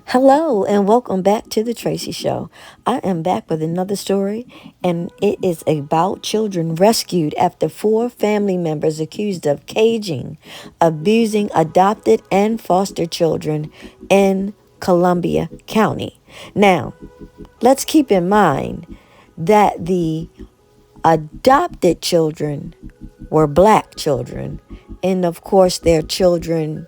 Hello and welcome back to the Tracy Show. I am back with another story, and it is about children rescued after four family members accused of caging, abusing adopted and foster children in Columbia County. Now, let's keep in mind that the adopted children were black children, and of course, their children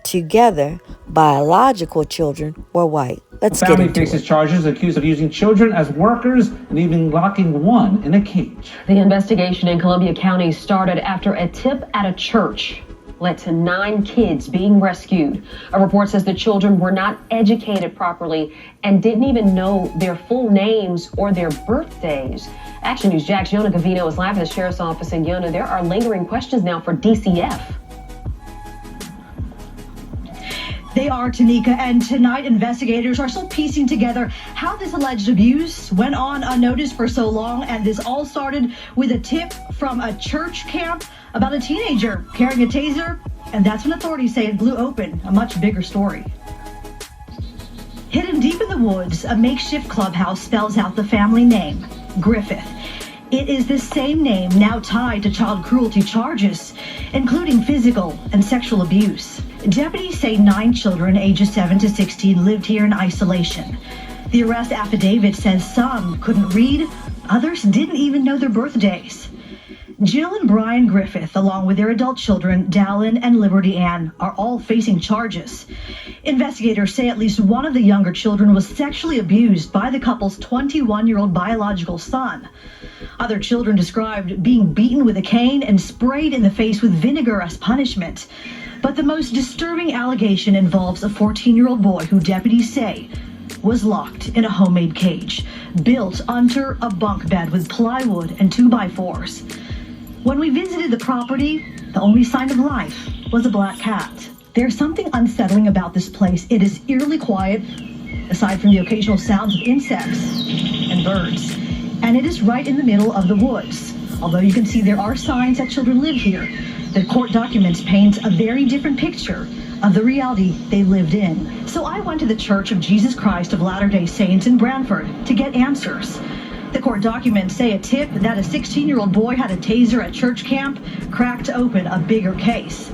together, biological children, were white. Let's get Family into faces it. charges accused of using children as workers and even locking one in a cage. The investigation in Columbia County started after a tip at a church led to 9 kids being rescued. A report says the children were not educated properly and didn't even know their full names or their birthdays. Action News Jack's Yona Gavino is live at the sheriff's office in Yona. There are lingering questions now for DCF. They are, Tanika, and tonight investigators are still piecing together how this alleged abuse went on unnoticed for so long, and this all started with a tip from a church camp about a teenager carrying a taser, and that's when authorities say it blew open a much bigger story. Hidden deep in the woods, a makeshift clubhouse spells out the family name, Griffith. It is the same name now tied to child cruelty charges, including physical and sexual abuse. Deputies say 9 children ages 7 to 16 lived here in isolation. The arrest affidavit says some couldn't read, others didn't even know their birthdays. Jill and Brian Griffith, along with their adult children, Dallin and Liberty Ann, are all facing charges. Investigators say at least one of the younger children was sexually abused by the couple's 21-year-old biological son. Other children described being beaten with a cane and sprayed in the face with vinegar as punishment. But the most disturbing allegation involves a 14-year-old boy who deputies say was locked in a homemade cage, built under a bunk bed with plywood and 2x4s. When we visited the property, the only sign of life was a black cat. There's something unsettling about this place. It is eerily quiet, aside from the occasional sounds of insects and birds. And it is right in the middle of the woods. Although you can see there are signs that children live here, the court documents paint a very different picture of the reality they lived in. So I went to the Church of Jesus Christ of Latter-day Saints in Branford to get answers. The court documents say a tip that a 16-year-old boy had a taser at church camp cracked open a bigger case.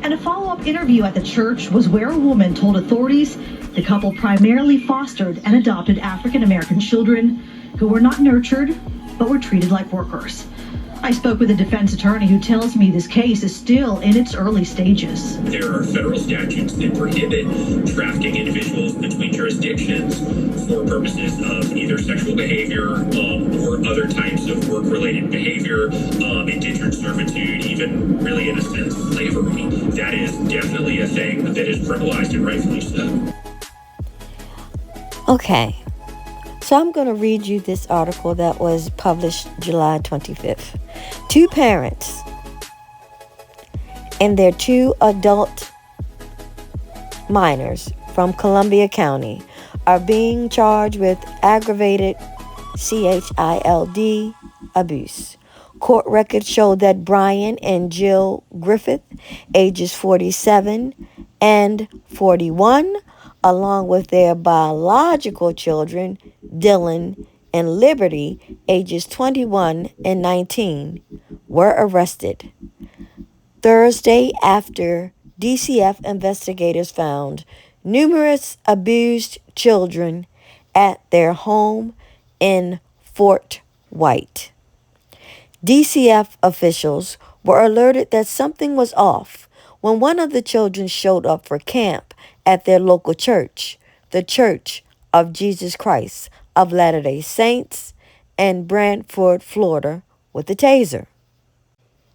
And a follow-up interview at the church was where a woman told authorities the couple primarily fostered and adopted African-American children who were not nurtured but were treated like workers. I spoke with a defense attorney who tells me this case is still in its early stages. There are federal statutes that prohibit trafficking individuals between jurisdictions for purposes of either sexual behavior or other types of work-related behavior, indentured servitude, even really, in a sense, slavery. That is definitely a thing that is criminalized, and rightfully so. Okay, so I'm going to read you this article that was published July 25th. 2 parents and their 2 adult minors from Columbia County are being charged with aggravated child abuse. Court records show that Brian and Jill Griffith, ages 47 and 41, along with their biological children, Dylan and Liberty, ages 21 and 19, were arrested Thursday after DCF investigators found numerous abused children at their home in Fort White. DCF officials were alerted that something was off when one of the children showed up for camp at their local church, the Church of Jesus Christ of Latter-day Saints in Brantford, Florida, with a taser.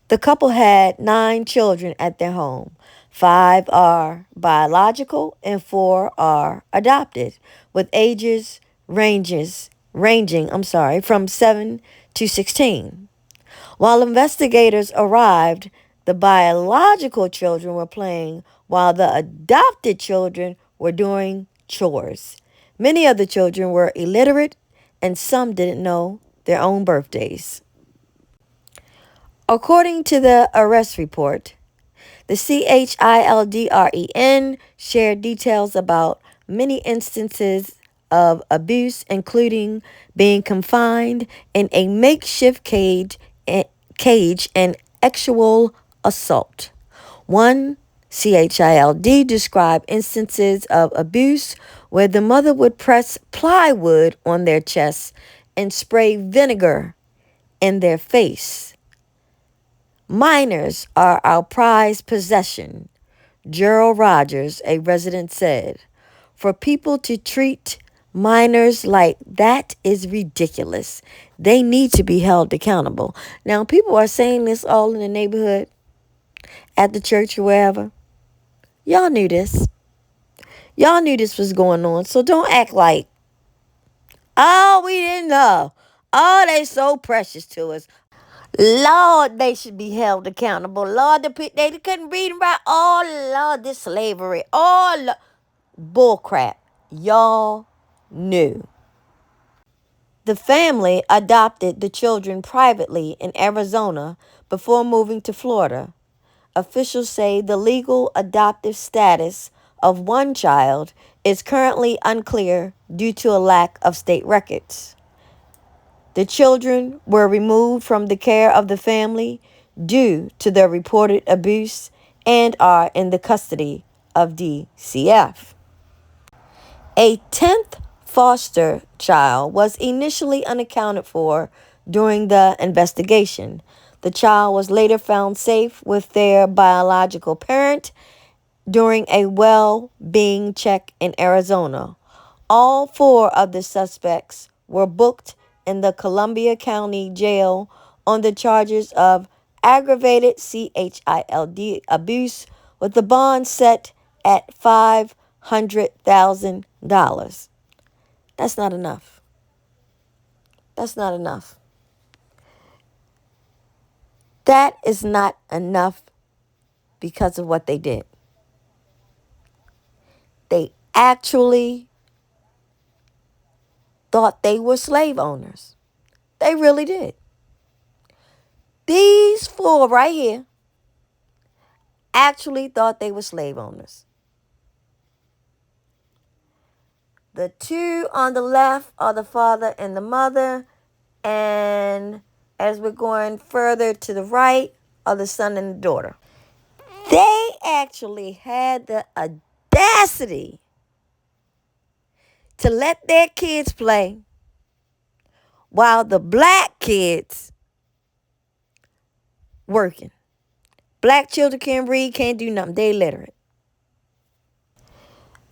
The couple had 9 children at their home. 5 are biological and 4 are adopted, with ages ranging from 7 to 16. While investigators arrived, the biological children were playing while the adopted children were doing chores. Many of the children were illiterate and some didn't know their own birthdays. According to the arrest report, The CHILDREN shared details about many instances of abuse, including being confined in a makeshift cage and actual assault. One CHILD described instances of abuse where the mother would press plywood on their chests and spray vinegar in their face. Minors are our prized possession, Gerald Rogers, a resident, said. For people to treat minors like that is ridiculous. They need to be held accountable. Now, people are saying this all in the neighborhood, at the church, or wherever. Y'all knew this. Y'all knew this was going on. So don't act like, oh, we didn't know. Oh, they so precious to us. Lord, they should be held accountable. Lord, they couldn't read and write. Oh, Lord, this slavery. Oh, Lord. Bullcrap. Y'all knew. The family adopted the children privately in Arizona before moving to Florida. Officials say the legal adoptive status of one child is currently unclear due to a lack of state records. The children were removed from the care of the family due to their reported abuse and are in the custody of DCF. A 10th foster child was initially unaccounted for during the investigation. The child was later found safe with their biological parent during a well-being check in Arizona. All 4 of the suspects were booked in the Columbia County Jail on the charges of aggravated CHILD abuse, with the bond set at $500,000. That's not enough. That's not enough. That is not enough because of what they did. They actually thought they were slave owners. They really did. These 4 right here actually thought they were slave owners. The 2 on the left are the father and the mother, and as we're going further to the right are the son and the daughter. They actually had the audacity to let their kids play while the black kids working. Black children can't read, can't do nothing. They illiterate.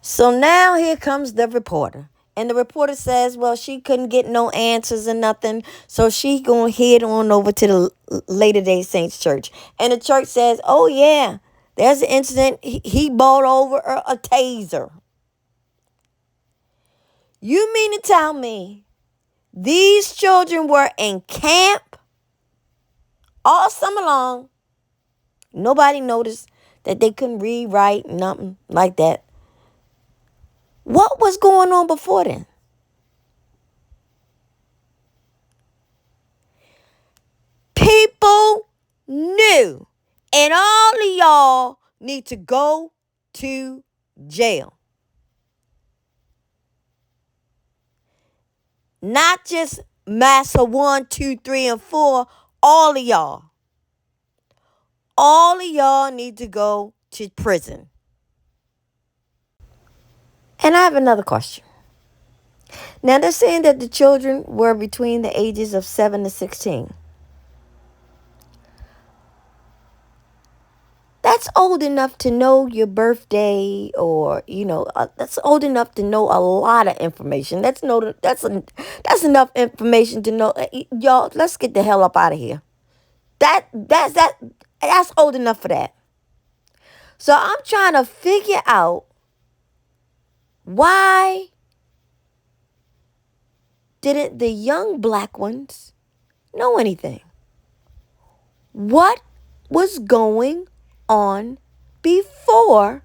So now here comes the reporter. And the reporter says, well, she couldn't get no answers or nothing. So she going to head on over to the Latter-day Saints church. And the church says, oh, yeah, there's an incident. He bought over a taser. You mean to tell me these children were in camp all summer long? Nobody noticed that they couldn't read, write, nothing like that. What was going on before then? People knew. And all of y'all need to go to jail. Not just Massa 1, 2, 3, and 4. All of y'all. All of y'all need to go to prison. And I have another question. Now, they're saying that the children were between the ages of 7 to 16. That's old enough to know your birthday, or, that's old enough to know a lot of information. That's enough information to know, y'all, let's get the hell up out of here. That's old enough for that. So I'm trying to figure out, why didn't the young black ones know anything? What was going on before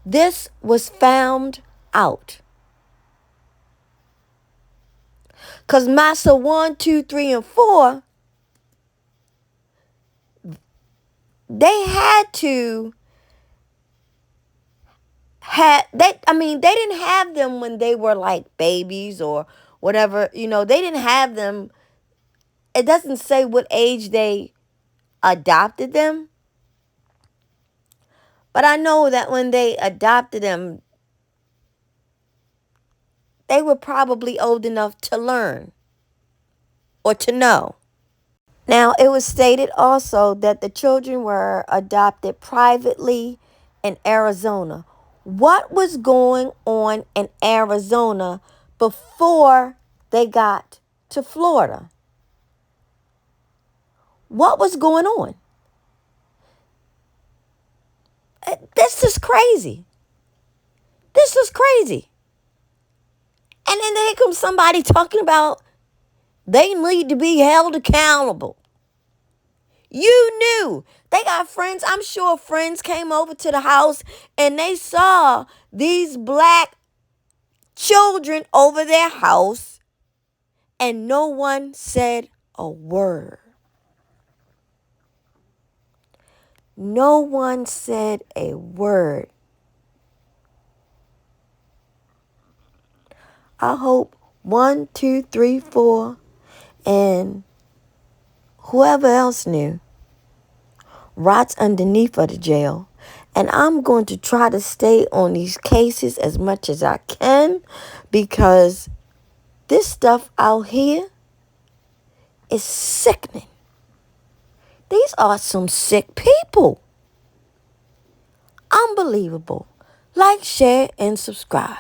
this was found out? Because Massa 1, 2, 3, and 4 they had to they didn't have them when they were like babies or whatever. They didn't have them. It doesn't say what age they adopted them. But I know that when they adopted them, they were probably old enough to learn or to know. Now, it was stated also that the children were adopted privately in Arizona. What was going on in Arizona before they got to Florida? What was going on? This is crazy. This is crazy. And then here comes somebody talking about they need to be held accountable. You knew. They got friends. I'm sure friends came over to the house and they saw these black children over their house and no one said a word. No one said a word. I hope 1, 2, 3, 4, and whoever else knew rots underneath of the jail. And I'm going to try to stay on these cases as much as I can, because this stuff out here is sickening. These are some sick people. Unbelievable. Like, share, and subscribe.